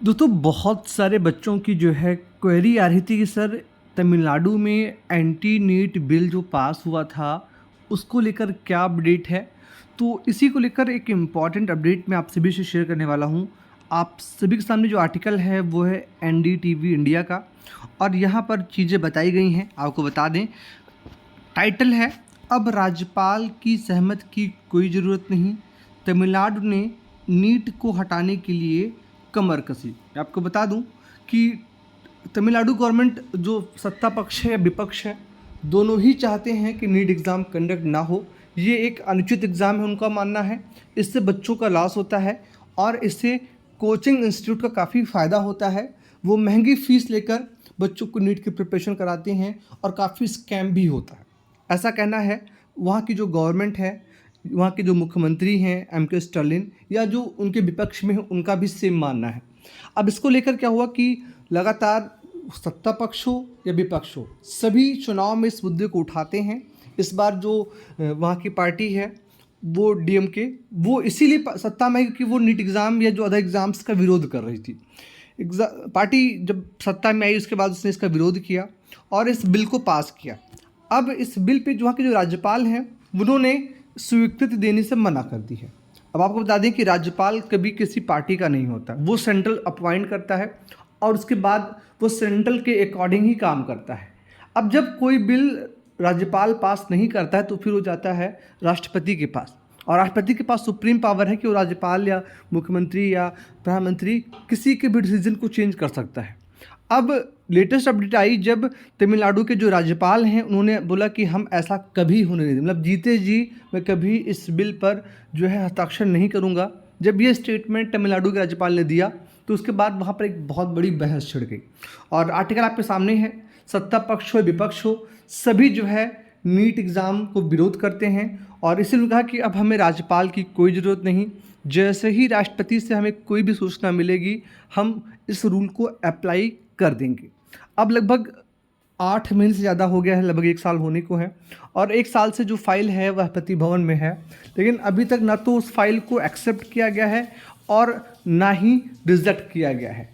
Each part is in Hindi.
दोस्तों बहुत सारे बच्चों की जो है क्वेरी आ रही थी कि सर तमिलनाडु में एंटी नीट बिल जो पास हुआ था उसको लेकर क्या अपडेट है। तो इसी को लेकर एक इम्पॉर्टेंट अपडेट मैं आप सभी से शेयर करने वाला हूँ। आप सभी के सामने जो आर्टिकल है वो है एनडीटीवी इंडिया का और यहाँ पर चीज़ें बताई गई हैं। आपको बता दें, टाइटल है अब राज्यपाल की सहमति की कोई ज़रूरत नहीं, तमिलनाडु ने नीट को हटाने के लिए कमर कसी। आपको बता दूं कि तमिलनाडु गवर्नमेंट जो सत्ता पक्ष है या विपक्ष है, दोनों ही चाहते हैं कि नीट एग्ज़ाम कंडक्ट ना हो। ये एक अनुचित एग्ज़ाम है, उनका मानना है। इससे बच्चों का लॉस होता है और इससे कोचिंग इंस्टीट्यूट का काफ़ी फ़ायदा होता है। वो महंगी फ़ीस लेकर बच्चों को नीट की प्रिपरेशन कराते हैं और काफ़ी स्कैम भी होता है, ऐसा कहना है। वहाँ की जो गवर्नमेंट है, वहाँ के जो मुख्यमंत्री हैं एम के स्टालिन, या जो उनके विपक्ष में हैं, उनका भी सेम मानना है। अब इसको लेकर क्या हुआ कि लगातार सत्ता पक्ष हो या विपक्ष हो, सभी चुनाव में इस मुद्दे को उठाते हैं। इस बार जो वहाँ की पार्टी है वो डीएमके, वो इसीलिए सत्ता में है क्योंकि वो नीट एग्ज़ाम या जो अदर एग्ज़ाम्स का विरोध कर रही थी। पार्टी जब सत्ता में आई उसके बाद उसने इसका विरोध किया और इस बिल को पास किया। अब इस बिल पे वहाँ के जो राज्यपाल हैं उन्होंने स्वीकृति देने से मना कर दी है। अब आपको बता दें कि राज्यपाल कभी किसी पार्टी का नहीं होता, वो सेंट्रल अपॉइंट करता है और उसके बाद वो सेंट्रल के अकॉर्डिंग ही काम करता है। अब जब कोई बिल राज्यपाल पास नहीं करता है तो फिर वो जाता है राष्ट्रपति के पास, और राष्ट्रपति के पास सुप्रीम पावर है कि वो राज्यपाल या मुख्यमंत्री या प्रधानमंत्री किसी के भी डिसीजन को चेंज कर सकता है। अब लेटेस्ट अपडेट आई जब तमिलनाडु के जो राज्यपाल हैं उन्होंने बोला कि हम ऐसा कभी होने नहीं देंगे, मतलब जीते जी मैं कभी इस बिल पर जो है हस्ताक्षर नहीं करूंगा। जब ये स्टेटमेंट तमिलनाडु के राज्यपाल ने दिया तो उसके बाद वहाँ पर एक बहुत बड़ी बहस छिड़ गई और आर्टिकल आपके सामने है। सत्ता पक्ष हो विपक्ष हो, सभी जो है नीट एग्ज़ाम को विरोध करते हैं और इसीलिए कहा कि अब हमें राज्यपाल की कोई ज़रूरत नहीं। जैसे ही राष्ट्रपति से हमें कोई भी सूचना मिलेगी हम इस रूल को अप्लाई कर देंगे। अब लगभग 8 महीने से ज़्यादा हो गया है, लगभग 1 साल होने को है और 1 साल से जो फाइल है वह राष्ट्रपति भवन में है, लेकिन अभी तक ना तो उस फाइल को एक्सेप्ट किया गया है और ना ही रिजेक्ट किया गया है।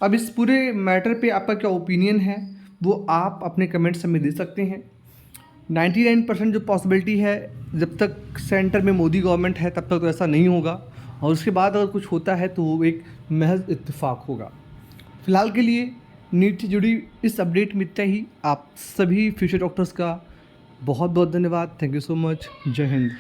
अब इस पूरे मैटर पे आपका क्या ओपिनियन है वो आप अपने कमेंट्स में दे सकते हैं। 99% जो पॉसिबिलिटी है, जब तक सेंटर में मोदी गवर्नमेंट है तब तक तो ऐसा नहीं होगा और उसके बाद अगर कुछ होता है तो वो एक महज इत्तेफाक होगा। फिलहाल के लिए नीट से जुड़ी इस अपडेट में इतना ही। आप सभी फ्यूचर डॉक्टर्स का बहुत बहुत धन्यवाद। Thank you so much. जय हिंद।